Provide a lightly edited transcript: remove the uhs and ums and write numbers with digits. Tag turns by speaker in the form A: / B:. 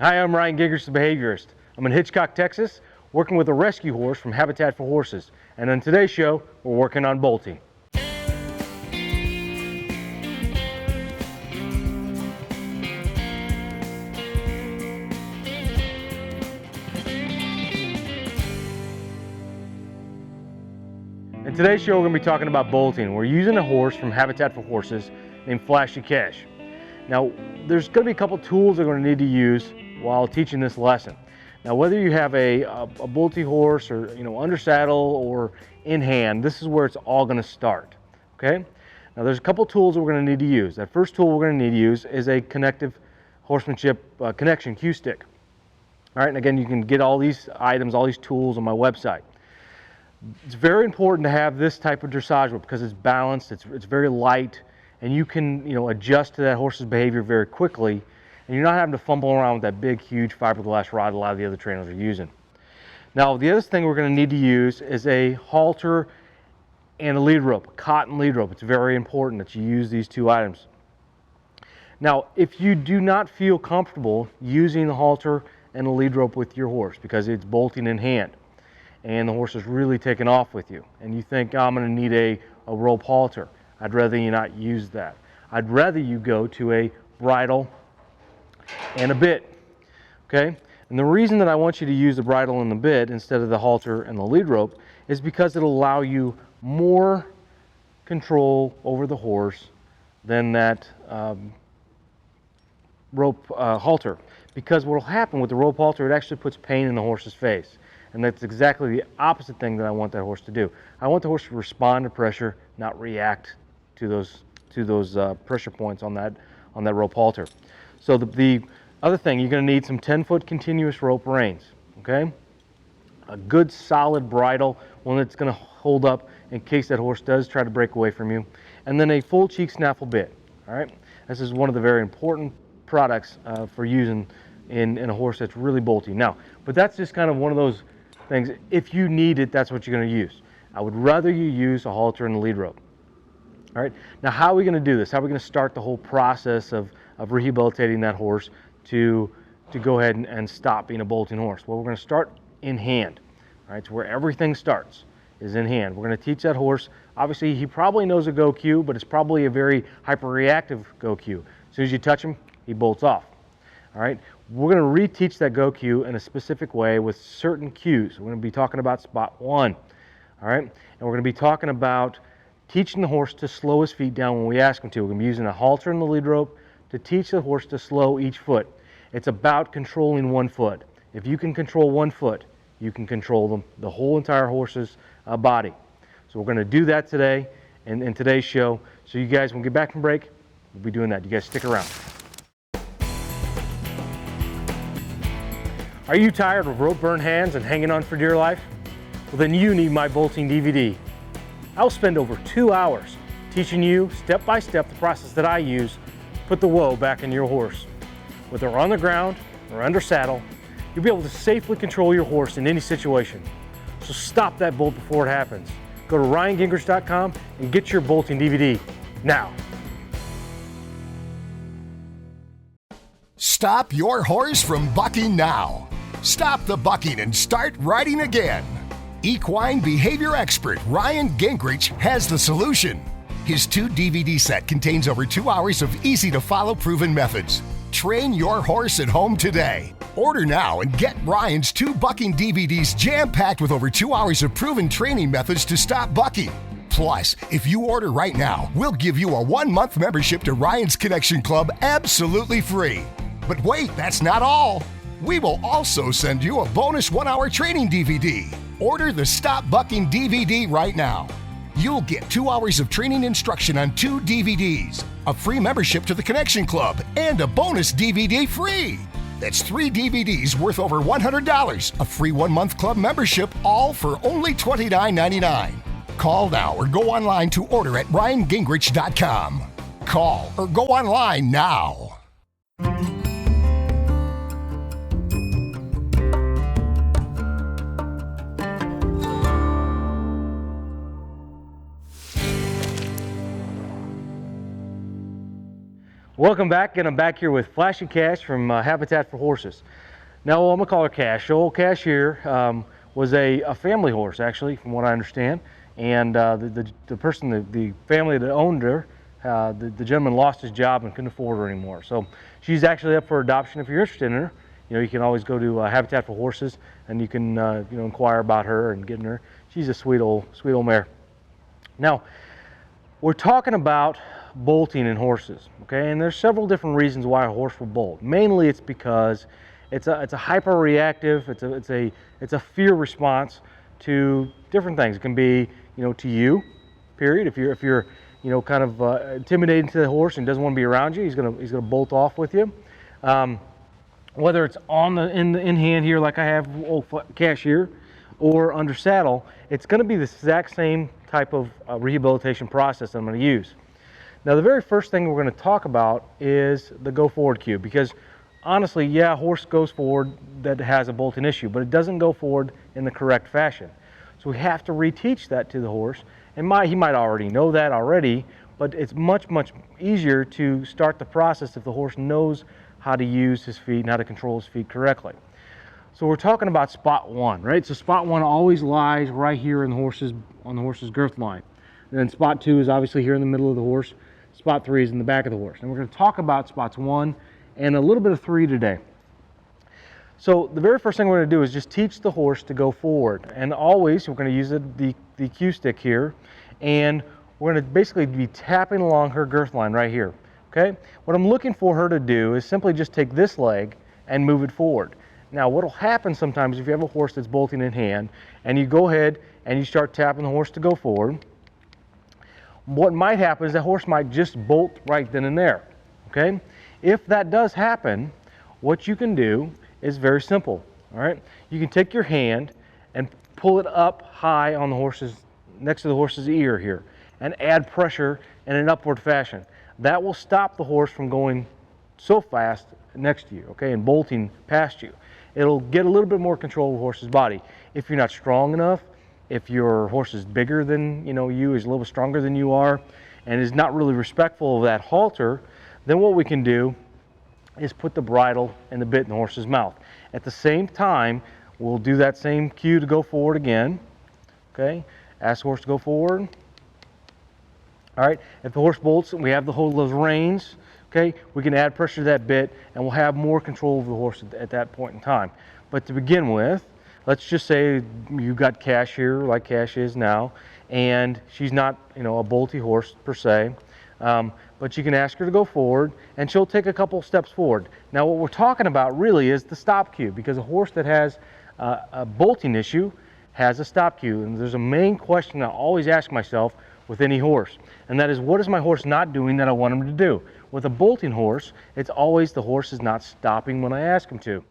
A: Hi, I'm Ryan Gingerich, the behaviorist. I'm in Hitchcock, Texas, working with a rescue horse from Habitat for Horses. And on today's show, we're working on bolting. In today's show, we're going to be talking about bolting. We're using a horse from Habitat for Horses named Flashy Cash. Now, there's going to be a couple tools we're going to need to use while teaching this lesson. Now, whether you have a bolty horse or under saddle or in hand, this is where it's all going to start. Okay? Now, there's a couple tools that we're going to need to use. That first tool we're going to need to use is a connective horsemanship connection cue stick. All right, and again, you can get all these items, all these tools on my website. It's very important to have this type of dressage whip because it's balanced, it's very light, and you can adjust to that horse's behavior very quickly, and you're not having to fumble around with that big, huge fiberglass rod a lot of the other trainers are using. Now, the other thing we're going to need to use is a halter and a lead rope, a cotton lead rope. It's very important that you use these two items. Now, if you do not feel comfortable using the halter and the lead rope with your horse because it's bolting in hand, and the horse is really taking off with you, and you think, I'm going to need a rope halter, I'd rather you not use that. I'd rather you go to a bridle and a bit, okay? And the reason that I want you to use the bridle and the bit instead of the halter and the lead rope is because it'll allow you more control over the horse than that rope halter. Because what will happen with the rope halter, it actually puts pain in the horse's face. And that's exactly the opposite thing that I want that horse to do. I want the horse to respond to pressure, not react to those pressure points on that rope halter. So the other thing, you're going to need some 10-foot continuous rope reins, okay? A good solid bridle, one that's going to hold up in case that horse does try to break away from you. And then a full cheek snaffle bit, all right? This is one of the very important products for using in a horse that's really bolty. Now, but that's just kind of one of those things. If you need it, that's what you're going to use. I would rather you use a halter and a lead rope. All right. Now, how are we going to do this? How are we going to start the whole process of rehabilitating that horse to go ahead and stop being a bolting horse? Well, we're going to start in hand. All right. So where everything starts is in hand. We're going to teach that horse. Obviously, he probably knows a go cue, but it's probably a very hyper-reactive go cue. As soon as you touch him, he bolts off. All right. We're going to reteach that go cue in a specific way with certain cues. We're going to be talking about spot one. All right. And we're going to be talking about teaching the horse to slow his feet down when we ask him to. We're going to be using a halter and the lead rope to teach the horse to slow each foot. It's about controlling one foot. If you can control one foot, you can control the whole entire horse's body. So we're going to do that today in today's show. So you guys, when we get back from break, we'll be doing that. You guys stick around. Are you tired of rope burn hands and hanging on for dear life? Well, then you need my bolting DVD. I'll spend over 2 hours teaching you step by step the process that I use to put the whoa back in your horse. Whether on the ground or under saddle, you'll be able to safely control your horse in any situation. So stop that bolt before it happens. Go to ryangingerich.com and get your bolting DVD now.
B: Stop your horse from bucking now. Stop the bucking and start riding again. Equine behavior expert Ryan Gingerich has the solution. His 2 DVD set contains over 2 hours of easy-to-follow proven methods. Train your horse at home today. Order now and get Ryan's 2 bucking DVDs jam-packed with over 2 hours of proven training methods to stop bucking. Plus, if you order right now, we'll give you a 1-month membership to Ryan's Connection Club absolutely free. But wait, that's not all. We will also send you a bonus 1-hour training DVD. Order the Stop Bucking DVD right now. You'll get 2 hours of training instruction on 2 DVDs, a free membership to the Connection Club, and a bonus DVD free. That's 3 DVDs worth over $100, a free 1-month club membership, all for only $29.99. Call now or go online to order at ryangingerich.com. Call or go online now.
A: Welcome back, and I'm back here with Flashing Cash from Habitat for Horses. Now, I'm gonna call her Cash. So old Cash here was a family horse, actually, from what I understand. And the person, the family that owned her, the gentleman lost his job and couldn't afford her anymore. So she's actually up for adoption. If you're interested in her, you can always go to Habitat for Horses, and you can inquire about her and getting her. She's a sweet old mare. Now, we're talking about bolting in horses, okay? And there's several different reasons why a horse will bolt. Mainly, it's because it's a hyper-reactive, it's a fear response to different things. It can be, to you, period. If you're kind of intimidating to the horse and doesn't want to be around you, he's gonna bolt off with you. Whether it's in hand here, like I have old Cash here, or under saddle, it's going to be the exact same type of rehabilitation process I'm going to use. Now, the very first thing we're going to talk about is the go forward cue, because honestly, yeah, a horse goes forward that has a bolting issue, but it doesn't go forward in the correct fashion. So we have to reteach that to the horse, and he might already know that already, but it's much easier to start the process if the horse knows how to use his feet and how to control his feet correctly. So we're talking about spot one, right? So spot one always lies right here on the horse's girth line. And then spot two is obviously here in the middle of the horse. Spot three is in the back of the horse. And we're going to talk about spots 1 and a little bit of 3 today. So the very first thing we're going to do is just teach the horse to go forward. And always we're going to use the cue stick here, and we're going to basically be tapping along her girth line right here. Okay? What I'm looking for her to do is simply just take this leg and move it forward. Now, what will happen sometimes if you have a horse that's bolting in hand and you go ahead and you start tapping the horse to go forward, what might happen is that horse might just bolt right then and there. Okay? If that does happen, what you can do is very simple. All right? You can take your hand and pull it up high on the horse's, next to the horse's ear here, and add pressure in an upward fashion. That will stop the horse from going so fast next to you, okay, and bolting past you. It'll get a little bit more control of the horse's body. If you're not strong enough, if your horse is bigger than you, is a little stronger than you are, and is not really respectful of that halter, then what we can do is put the bridle and the bit in the horse's mouth. At the same time, we'll do that same cue to go forward again, okay? Ask the horse to go forward. All right, if the horse bolts, we have those reins, okay, we can add pressure to that bit, and we'll have more control over the horse at that point in time. But to begin with, let's just say you got Cash here, like Cash is now, and she's not, a bolty horse per se, but you can ask her to go forward, and she'll take a couple steps forward. Now, what we're talking about really is the stop cue, because a horse that has a bolting issue has a stop cue, and there's a main question I always ask myself with any horse, and that is, what is my horse not doing that I want him to do? With a bolting horse, it's always the horse is not stopping when I ask him to.